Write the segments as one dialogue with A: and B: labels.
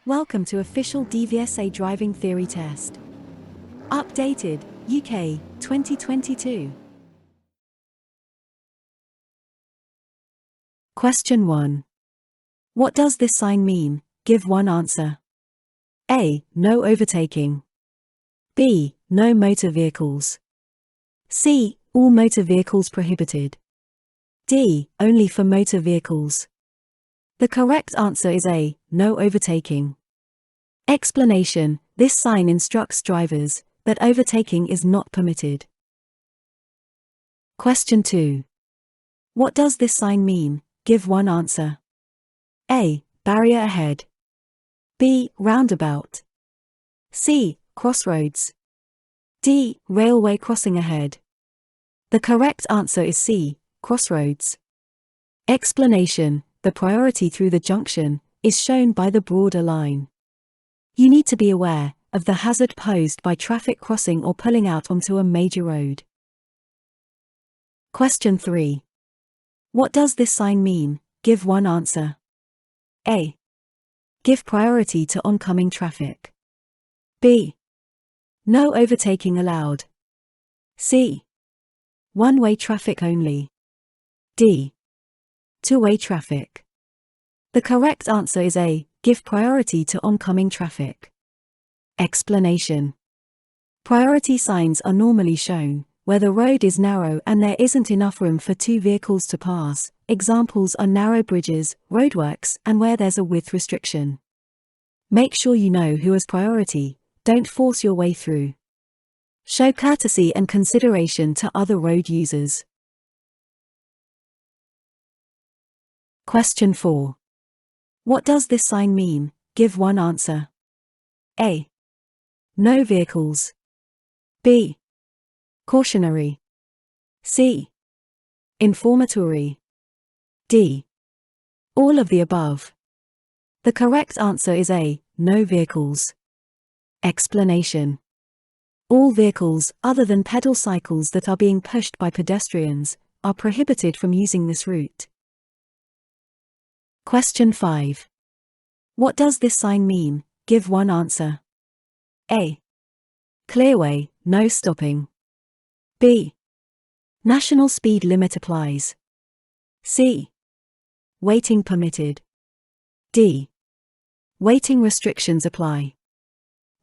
A: Welcome to official DVSA driving theory test. Updated, UK, 2022. Question 1. What does this sign mean? Give one answer. A. No overtaking. B. No motor vehicles. C. All motor vehicles prohibited. D. Only for motor vehicles. The correct answer is A. No overtaking. Explanation: this sign instructs drivers that overtaking is not permitted. Question 2. What does this sign mean? Give one answer. A. Barrier ahead. B. Roundabout. C. Crossroads. D. Railway crossing ahead. The correct answer is C. Crossroads. Explanation: the priority through the junction is shown by the broader line. You need to be aware of the hazard posed by traffic crossing or pulling out onto a major road. Question 3. What does this sign mean? Give one answer. A. Give priority to oncoming traffic. B. No overtaking allowed. C. One-way traffic only. D. Two-way traffic. The correct answer is A. Give priority to oncoming traffic. Explanation: priority signs are normally shown where the road is narrow and there isn't enough room for two vehicles to pass. Examples are narrow bridges, roadworks, and where there's a width restriction. Make sure you know who has priority. Don't force your way through. Show courtesy and consideration to other road users. Question 4. What does this sign mean? Give one answer. A. No vehicles. B. Cautionary. C. Informatory. D. All of the above. The correct answer is A. No vehicles. Explanation: all vehicles other than pedal cycles that are being pushed by pedestrians are prohibited from using this route. Question 5. What does this sign mean? Give one answer. A. Clearway, no stopping. B. National speed limit applies. C. Waiting permitted. D. Waiting restrictions apply.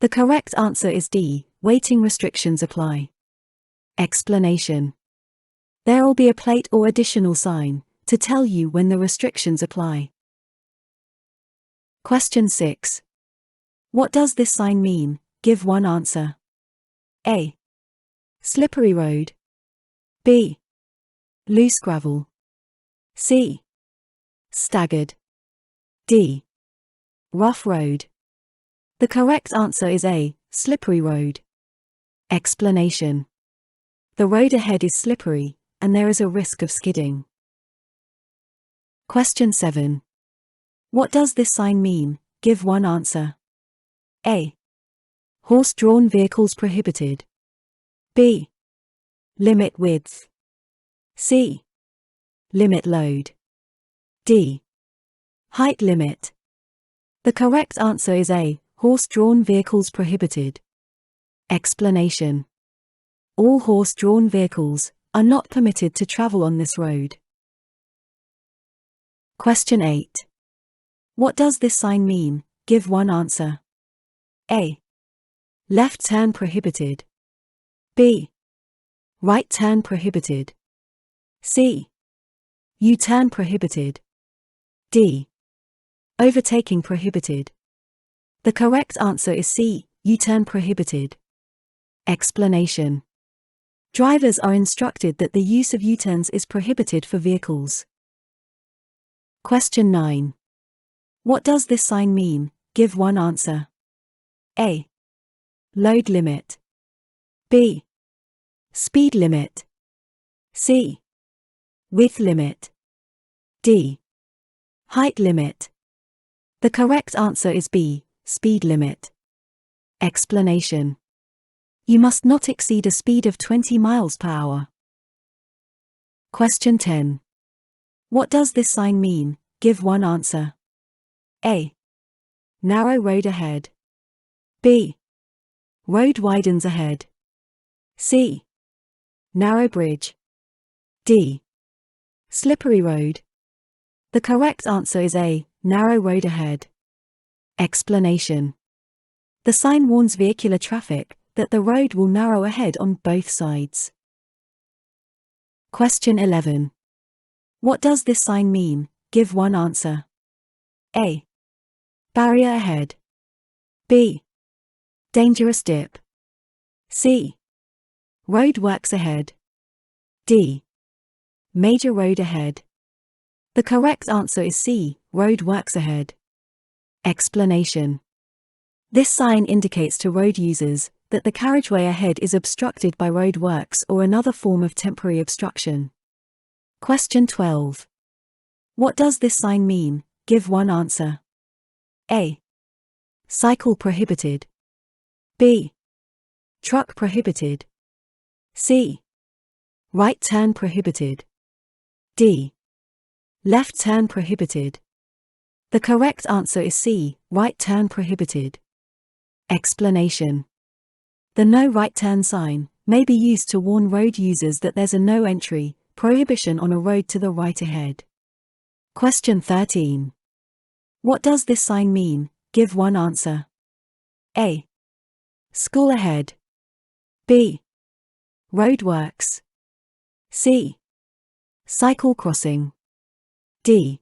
A: The correct answer is D. Waiting restrictions apply. Explanation: there will be a plate or additional sign to tell you when the restrictions apply. Question 6. What does this sign mean? Give one answer. A. Slippery road. B. Loose gravel. C. Staggered. D. Rough road. The correct answer is A. Slippery road. Explanation: the road ahead is slippery, and there is a risk of skidding. Question 7. What does this sign mean? Give one answer. A. Horse-drawn vehicles prohibited. B. Limit width. C. Limit load. D. Height limit. The correct answer is A. Horse-drawn vehicles prohibited. Explanation: all horse-drawn vehicles are not permitted to travel on this road. Question 8. What does this sign mean? Give one answer. A. Left turn prohibited. B. Right turn prohibited. C. U-turn prohibited. D. Overtaking prohibited. The correct answer is C. U-turn prohibited. Explanation: drivers are instructed that the use of U-turns is prohibited for vehicles. Question 9. What does this sign mean? Give one answer. A. Load limit. B. Speed limit. C. Width limit. D. Height limit. The correct answer is B. Speed limit. Explanation: you must not exceed a speed of 20 miles per hour. Question 10. What does this sign mean? Give one answer. A. Narrow road ahead. B. Road widens ahead. C. Narrow bridge. D. Slippery road. The correct answer is A. Narrow road ahead. Explanation. The sign warns vehicular traffic that the road will narrow ahead on both sides. Question 11. What does this sign mean? Give one answer. A. Barrier ahead. B. Dangerous dip. C. Road works ahead. D. Major road ahead. The correct answer is C. Road works ahead. Explanation. This sign indicates to road users that the carriageway ahead is obstructed by road works or another form of temporary obstruction. Question 12. What does this sign mean? Give one answer. A. Cycle prohibited. B. Truck prohibited. C. Right turn prohibited. D. Left turn prohibited. The correct answer is C. Right turn prohibited. Explanation. The no right turn sign may be used to warn road users that there's a no entry prohibition on a road to the right ahead. Question 13. What does this sign mean? Give one answer. A. School ahead. B. Roadworks. C. Cycle crossing. D.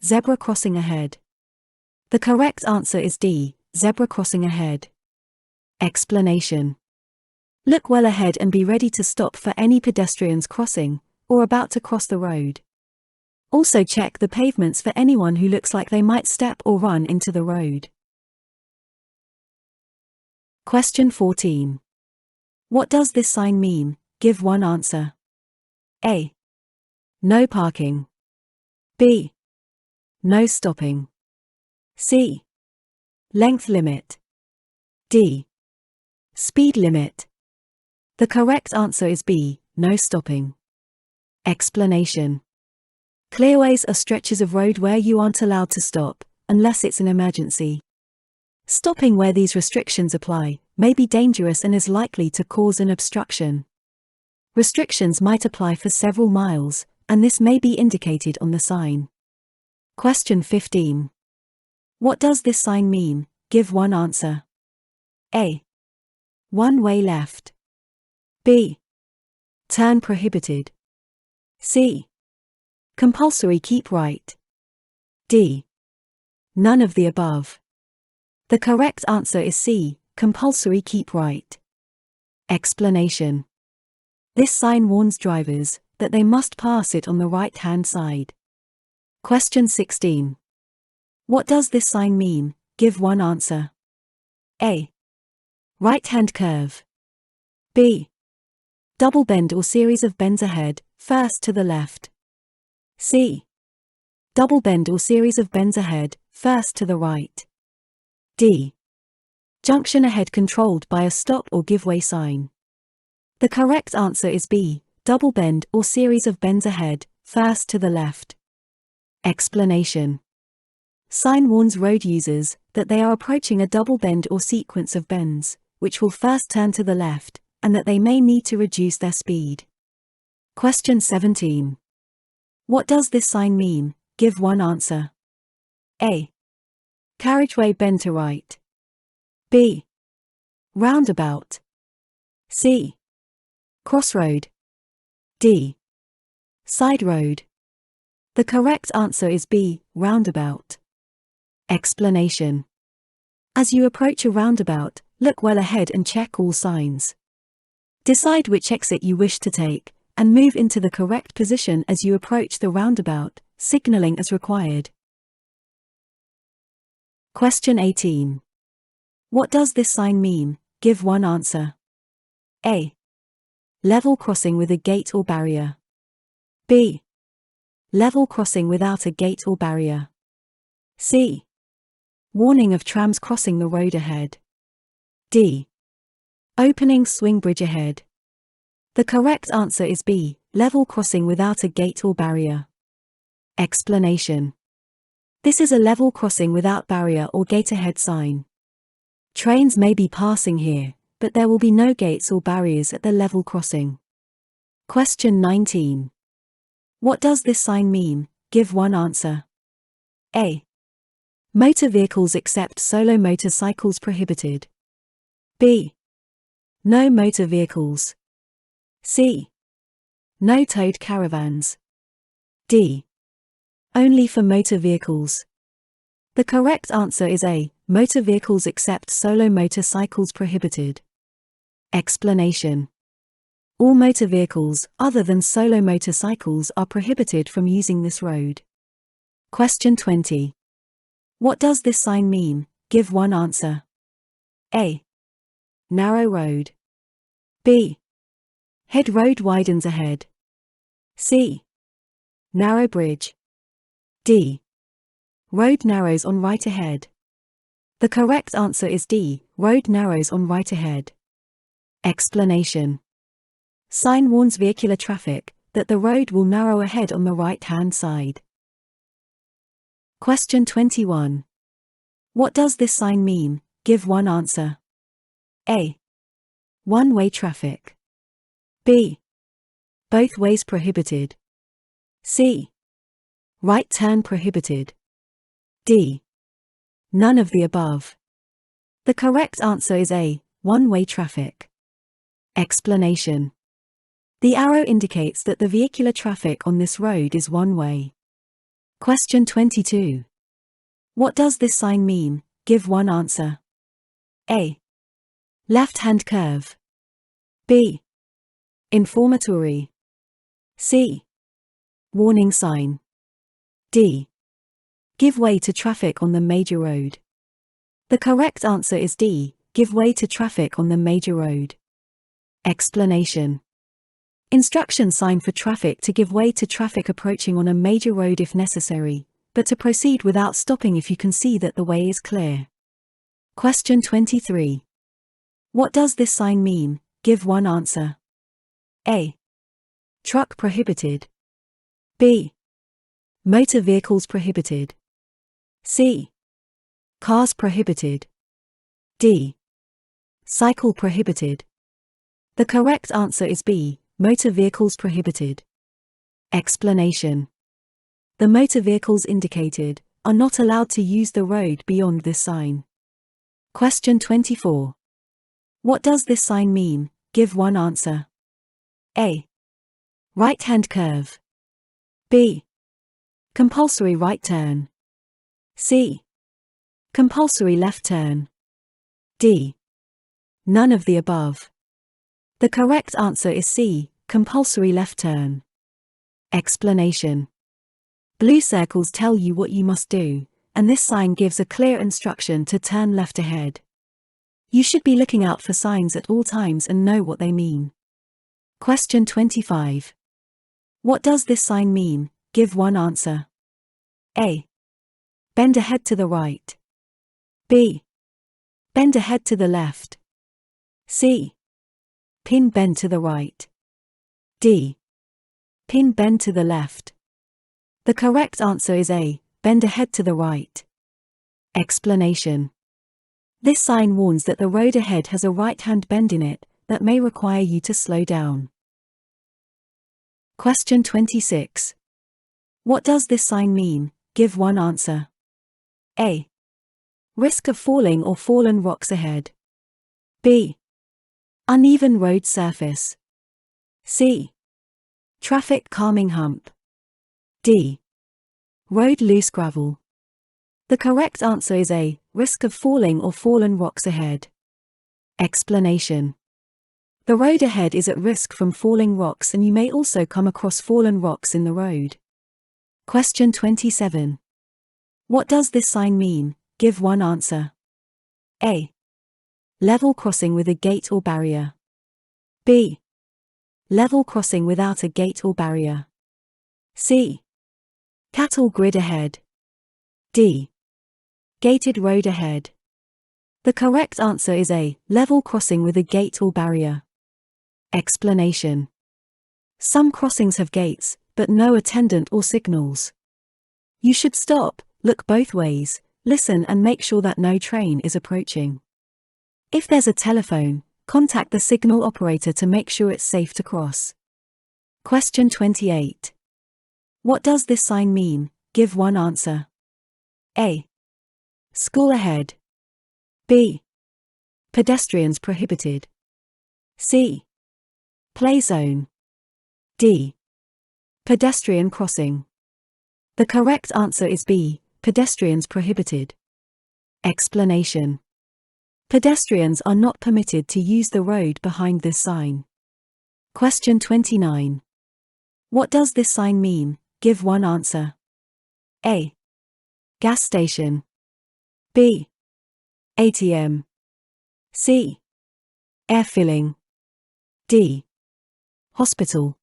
A: Zebra crossing ahead. The correct answer is D. Zebra crossing ahead. Explanation. Look well ahead and be ready to stop for any pedestrians crossing or about to cross the road. Also check the pavements for anyone who looks like they might step or run into the road. Question 14. What does this sign mean? Give one answer. A. No parking. B. No stopping. C. Length limit. D. Speed limit. The correct answer is B. No stopping. Explanation. Clearways are stretches of road where you aren't allowed to stop, unless it's an emergency. Stopping where these restrictions apply may be dangerous and is likely to cause an obstruction. Restrictions might apply for several miles, and this may be indicated on the sign. Question 15. What does this sign mean? Give one answer. A. One-way left. B. Turn prohibited. C. Compulsory keep right. D. None of the above. The correct answer is C. Compulsory keep right. Explanation. This sign warns drivers that they must pass it on the right-hand side. Question 16. What does this sign mean? Give one answer. A. Right-hand curve. B. Double bend or series of bends ahead, first to the left. C. Double bend or series of bends ahead, first to the right. D. Junction ahead controlled by a stop or give way sign. The correct answer is B. Double bend or series of bends ahead, first to the left. Explanation. Sign warns road users that they are approaching a double bend or sequence of bends, which will first turn to the left, and that they may need to reduce their speed. Question 17. What does this sign mean? Give one answer. A. Carriageway bend to right. B. Roundabout. C. Crossroad. D. Side road. The correct answer is B. Roundabout. Explanation. As you approach a roundabout, look well ahead and check all signs. Decide which exit you wish to take, and move into the correct position as you approach the roundabout, signaling as required. Question 18. What does this sign mean? Give one answer. A. Level crossing with a gate or barrier. B. Level crossing without a gate or barrier. C. Warning of trams crossing the road ahead. D. Opening swing bridge ahead. The correct answer is B. Level crossing without a gate or barrier. Explanation. This is a level crossing without barrier or gate ahead sign. Trains may be passing here, but there will be no gates or barriers at the level crossing. Question 19. What does this sign mean? Give one answer. A. Motor vehicles except solo motorcycles prohibited. B. No motor vehicles. C. No towed caravans. D. Only for motor vehicles. The correct answer is A. Motor vehicles except solo motorcycles prohibited. Explanation. All motor vehicles, other than solo motorcycles, are prohibited from using this road. Question 20. What does this sign mean? Give one answer. A. Narrow road. B. Head road widens ahead. C. Narrow bridge. D. Road narrows on right ahead. The correct answer is D. Road narrows on right ahead. Explanation. Sign warns vehicular traffic that the road will narrow ahead on the right-hand side. Question 21. What does this sign mean? Give one answer. A. One-way traffic. B. Both ways prohibited. C. Right turn prohibited. D. None of the above. The correct answer is A. One-way traffic. Explanation. The arrow indicates that the vehicular traffic on this road is one-way. Question 22. What does this sign mean? Give one answer. A. Left-hand curve. B. Informatory. C. Warning sign. D. Give way to traffic on the major road. The correct answer is D. Give way to traffic on the major road. Explanation. Instruction sign for traffic to give way to traffic approaching on a major road if necessary, but to proceed without stopping if you can see that the way is clear. Question 23. What does this sign mean? Give one answer. A. Truck prohibited. B. Motor vehicles prohibited. C. Cars prohibited. D. Cycle prohibited. The correct answer is B. Motor vehicles prohibited. Explanation. The motor vehicles indicated are not allowed to use the road beyond this sign. Question 24. What does this sign mean? Give one answer. A. Right-hand curve. B. Compulsory right turn. C. Compulsory left turn. D. None of the above. The correct answer is C. Compulsory left turn. Explanation. Blue circles tell you what you must do, and this sign gives a clear instruction to turn left ahead. You should be looking out for signs at all times and know what they mean. Question 25. What does this sign mean? Give one answer. A. Bend ahead to the right. B. Bend ahead to the left. C. Pin bend to the right. D. Pin bend to the left. The correct answer is A. Bend ahead to the right. Explanation. This sign warns that the road ahead has a right-hand bend in it that may require you to slow down. Question 26. What does this sign mean? Give one answer. A. Risk of falling or fallen rocks ahead. B. Uneven road surface. C. Traffic calming hump. D. Road loose gravel. The correct answer is A. Risk of falling or fallen rocks ahead. Explanation. The road ahead is at risk from falling rocks and you may also come across fallen rocks in the road. Question 27. What does this sign mean? Give one answer. A. Level crossing with a gate or barrier. B. Level crossing without a gate or barrier. C. Cattle grid ahead. D. Gated road ahead. The correct answer is A. Level crossing with a gate or barrier. Explanation. Some crossings have gates, but no attendant or signals. You should stop, Look both ways, listen and make sure that no train is approaching. If there's a telephone, contact the signal operator to make sure it's safe to cross. Question 28. What does this sign mean? Give one answer. A. School ahead. B. Pedestrians prohibited. C. Play zone. D. Pedestrian crossing. The correct answer is B. Pedestrians prohibited. Explanation. Pedestrians are not permitted to use the road behind this sign. Question 29. What does this sign mean? Give one answer. A. Gas station. B. ATM. C. Air filling. D. Hospital.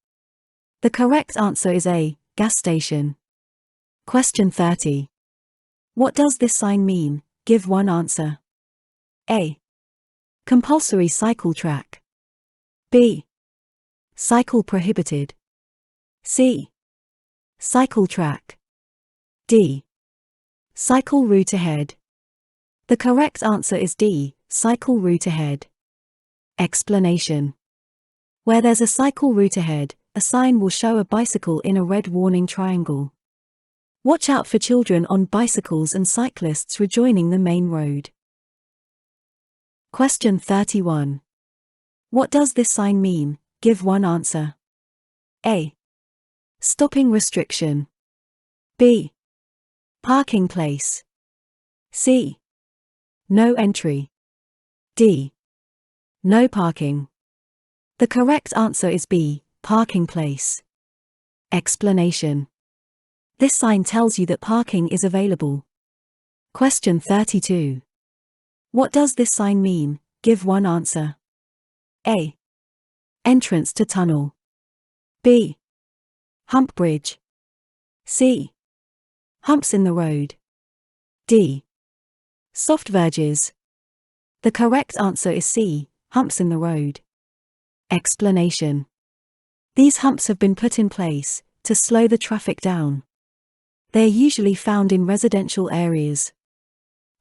A: The correct answer is A. Gas station. Question 30. What does this sign mean? Give one answer. A. Compulsory cycle track. B. Cycle prohibited. C. Cycle track. D. Cycle route ahead. The correct answer is D. Cycle route ahead. Explanation. Where there's a cycle route ahead, a sign will show a bicycle in a red warning triangle. Watch out for children on bicycles and cyclists rejoining the main road. Question 31. What does this sign mean? Give one answer. A. Stopping restriction. B. Parking place. C. No entry. D. No parking. The correct answer is B. Parking place. Explanation. This sign tells you that parking is available. Question 32. What does this sign mean? Give one answer. A. Entrance to tunnel. B. Hump bridge. C. Humps in the road. D. Soft verges. The correct answer is C. Humps in the road. Explanation. These humps have been put in place to slow the traffic down. They are usually found in residential areas.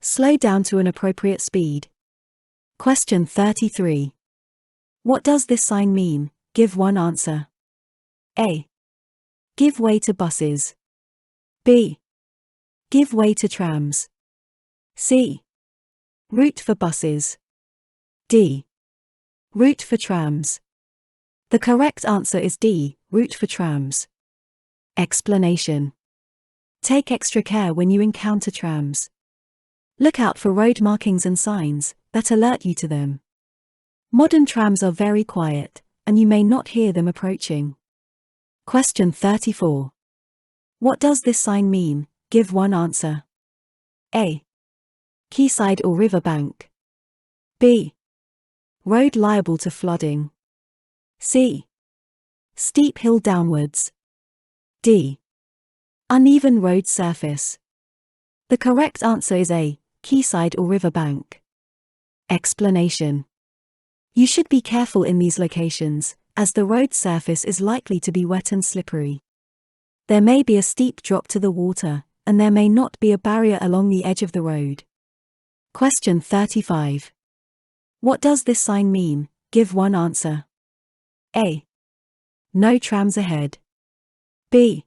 A: Slow down to an appropriate speed. Question 33. What does this sign mean? Give one answer. A. Give way to buses. B. Give way to trams. C. Route for buses. D. Route for trams. The correct answer is D. Route for trams. Explanation. Take extra care when you encounter trams. Look out for road markings and signs that alert you to them. Modern trams are very quiet, and you may not hear them approaching. Question 34. What does this sign mean? Give one answer. A. Quayside or river bank. B. Road liable to flooding. C. Steep hill downwards. D. Uneven road surface. The correct answer is A. Quayside or river bank. Explanation. You should be careful in these locations, as the road surface is likely to be wet and slippery. There may be a steep drop to the water, and there may not be a barrier along the edge of the road. Question 35. What does this sign mean? Give one answer. A. No trams ahead. B.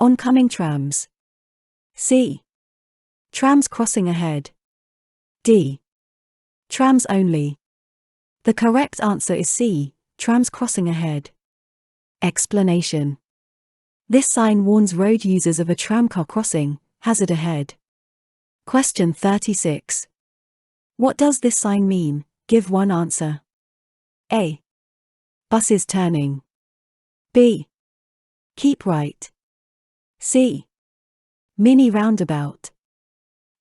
A: Oncoming trams. C. Trams crossing ahead. D. Trams only. The correct answer is C. Trams crossing ahead. Explanation. This sign warns road users of a tramcar crossing, hazard ahead. Question 36. What does this sign mean? Give one answer. A. Buses turning. B. Keep right. C. Mini roundabout.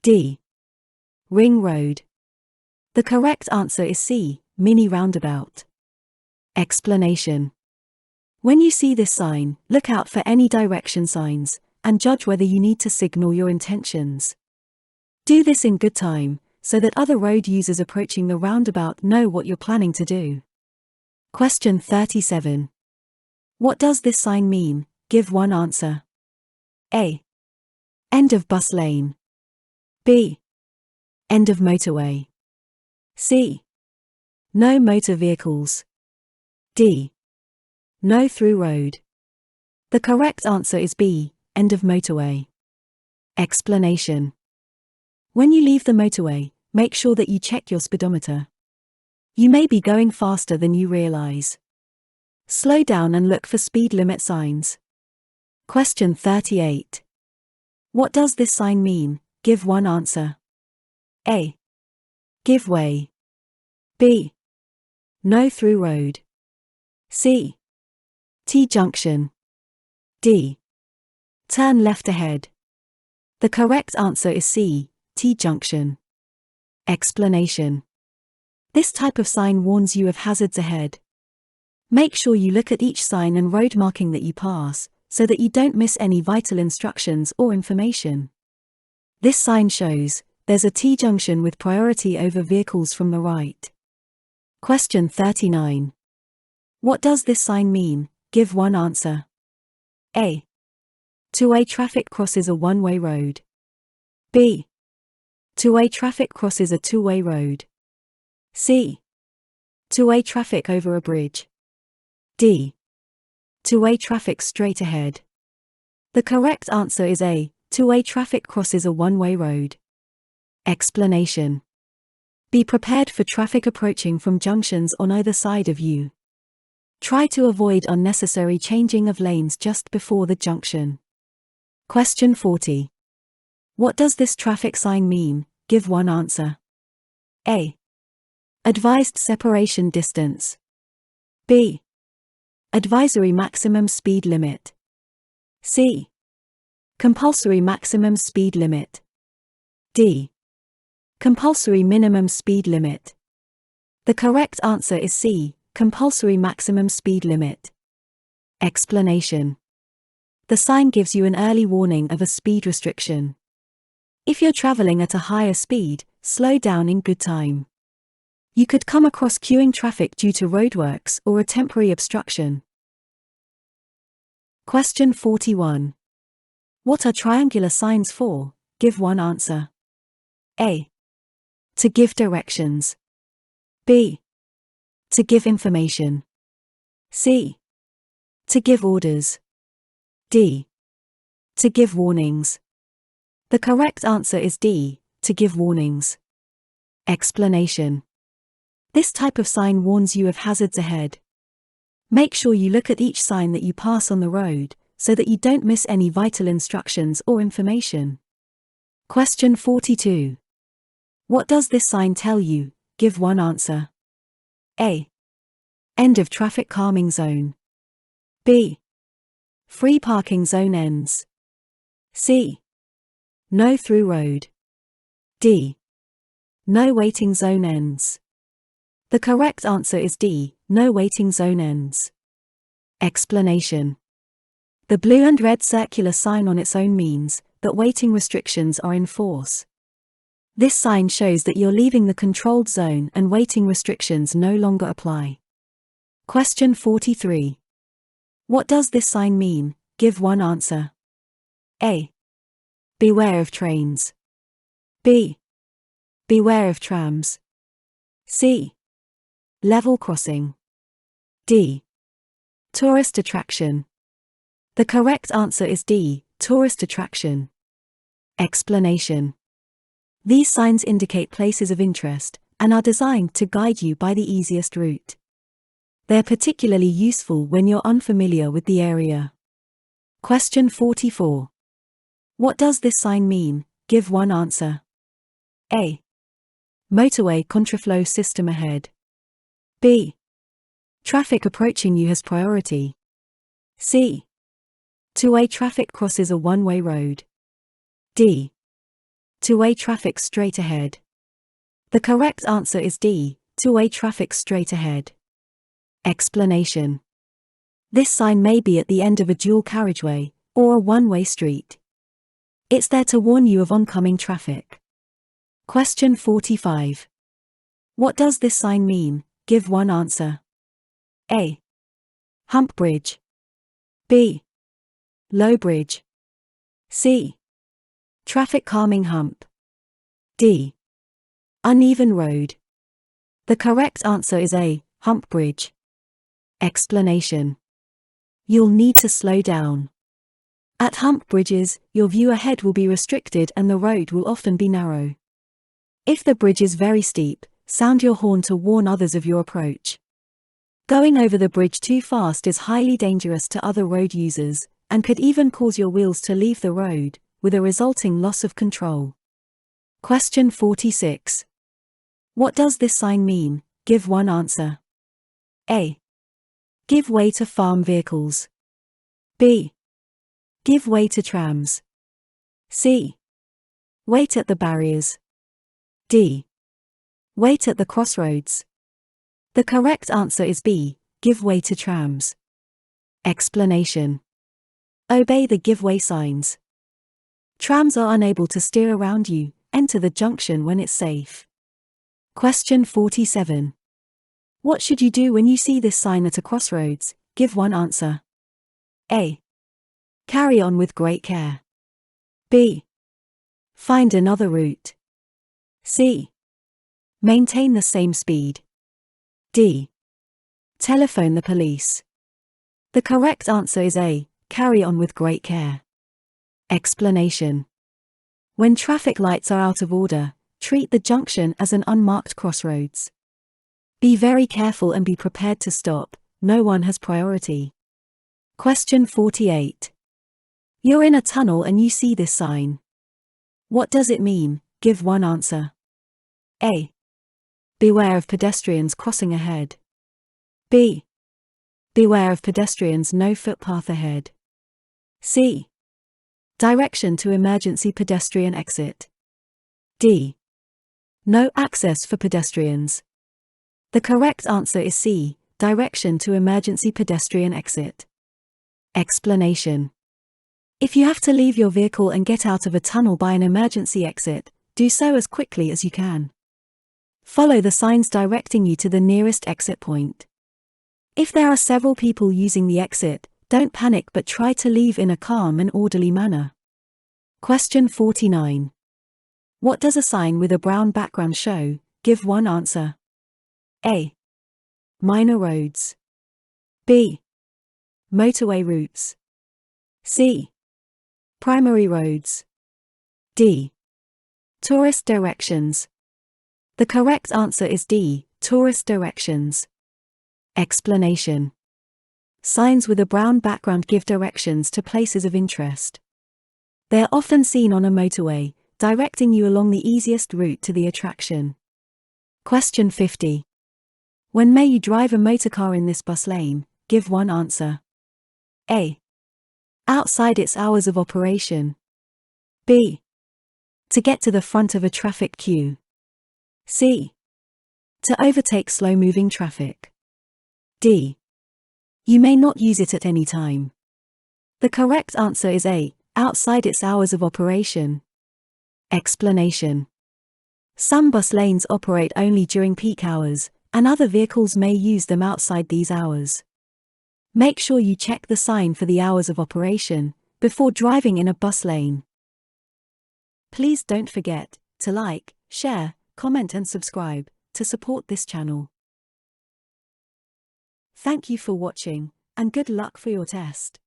A: D. Ring road. The correct answer is C. Mini roundabout. Explanation. When you see this sign, look out for any direction signs, and judge whether you need to signal your intentions. Do this in good time, so that other road users approaching the roundabout know what you're planning to do. Question 37. What does this sign mean? Give one answer. A. End of bus lane. B. End of motorway. C. No motor vehicles. D. No through road. The correct answer is B. End of motorway. Explanation. When you leave the motorway, make sure that you check your speedometer. You may be going faster than you realize. Slow down and look for speed limit signs. Question 38. What does this sign mean? Give one answer. A. Give way. B. No through road. C. T-junction. D. Turn left ahead. The correct answer is C. T-junction. Explanation. This type of sign warns you of hazards ahead. Make sure you look at each sign and road marking that you pass, so that you don't miss any vital instructions or information. This sign shows there's a T-junction with priority over vehicles from the right. Question 39. What does this sign mean? Give one answer. A. Two-way traffic crosses a one-way road. B. Two-way traffic crosses a two-way road. C. Two-way traffic over a bridge. D. Two-way traffic straight ahead. The correct answer is A. Two-way traffic crosses a one-way road. Explanation. Be prepared for traffic approaching from junctions on either side of you. Try to avoid unnecessary changing of lanes just before the junction. Question 40. What does this traffic sign mean? Give one answer. A. Advised separation distance. B. Advisory maximum speed limit. C. Compulsory maximum speed limit. D. Compulsory minimum speed limit. The correct answer is C. Compulsory maximum speed limit. Explanation. The sign gives you an early warning of a speed restriction. If you're traveling at a higher speed, slow down in good time. You could come across queuing traffic due to roadworks or a temporary obstruction. Question 41. What are triangular signs for? Give one answer. A. To give directions. B. To give information. C. To give orders. D. To give warnings. The correct answer is D. To give warnings. Explanation. This type of sign warns you of hazards ahead. Make sure you look at each sign that you pass on the road, so that you don't miss any vital instructions or information. Question 42. What does this sign tell you? Give one answer. A. End of traffic calming zone. B. Free parking zone ends. C. No through road. D. No waiting zone ends. The correct answer is D. No waiting zone ends. Explanation. The blue and red circular sign on its own means that waiting restrictions are in force. This sign shows that you're leaving the controlled zone and waiting restrictions no longer apply. Question 43. What does this sign mean? Give one answer. A. Beware of trains. B. Beware of trams. C. Level crossing. D. Tourist attraction. The correct answer is D. Tourist attraction. Explanation. These signs indicate places of interest and are designed to guide you by the easiest route. They're particularly useful when you're unfamiliar with the area. Question 44. What does this sign mean? Give one answer. A. Motorway contraflow system ahead. B. Traffic approaching you has priority. C. Two-way traffic crosses a one-way road. D. Two-way traffic straight ahead. The correct answer is D. Two-way traffic straight ahead. Explanation. This sign may be at the end of a dual carriageway or a one-way street. It's there to warn you of oncoming traffic. Question 45. What does this sign mean? Give one answer. A. Hump bridge. B. Low bridge. C. Traffic calming hump. D. Uneven road. The correct answer is A. Hump bridge. Explanation. You'll need to slow down. At hump bridges, your view ahead will be restricted and the road will often be narrow. If the bridge is very steep, sound your horn to warn others of your approach. Going over the bridge too fast is highly dangerous to other road users, and could even cause your wheels to leave the road, with a resulting loss of control. Question 46. What does this sign mean? Give one answer. A. Give way to farm vehicles. B. Give way to trams. C. Wait at the barriers. D. Wait at the crossroads. The correct answer is B. Give way to trams. Explanation. Obey the give way signs. Trams are unable to steer around you. Enter the junction when it's safe. Question 47. What should you do when you see this sign at a crossroads? Give one answer. A. Carry on with great care. B. Find another route. C. Maintain the same speed. D. Telephone the police. The correct answer is A. Carry on with great care. Explanation. When traffic lights are out of order, treat the junction as an unmarked crossroads. Be very careful and be prepared to stop, no one has priority. Question 48. You're in a tunnel and you see this sign. What does it mean? Give one answer. A. Beware of pedestrians crossing ahead. B. Beware of pedestrians, no footpath ahead. C. Direction to emergency pedestrian exit. D. No access for pedestrians. The correct answer is C. Direction to emergency pedestrian exit. Explanation. If you have to leave your vehicle and get out of a tunnel by an emergency exit, do so as quickly as you can. Follow the signs directing you to the nearest exit point. If there are several people using the exit, don't panic but try to leave in a calm and orderly manner. Question 49. What does a sign with a brown background show? Give one answer. A. Minor roads. B. Motorway routes. C. Primary roads. D. Tourist directions. The correct answer is D. Tourist directions. Explanation. Signs with a brown background give directions to places of interest. They are often seen on a motorway, directing you along the easiest route to the attraction. Question 50. When may you drive a motorcar in this bus lane? Give one answer. A. Outside its hours of operation. B. To get to the front of a traffic queue. C. To overtake slow-moving traffic. D. You may not use it at any time. The correct answer is A. Outside its hours of operation. Explanation. Some bus lanes operate only during peak hours, and other vehicles may use them outside these hours. Make sure you check the sign for the hours of operation before driving in a bus lane. Please don't forget to like, share, comment and subscribe to support this channel. Thank you for watching, and good luck for your test.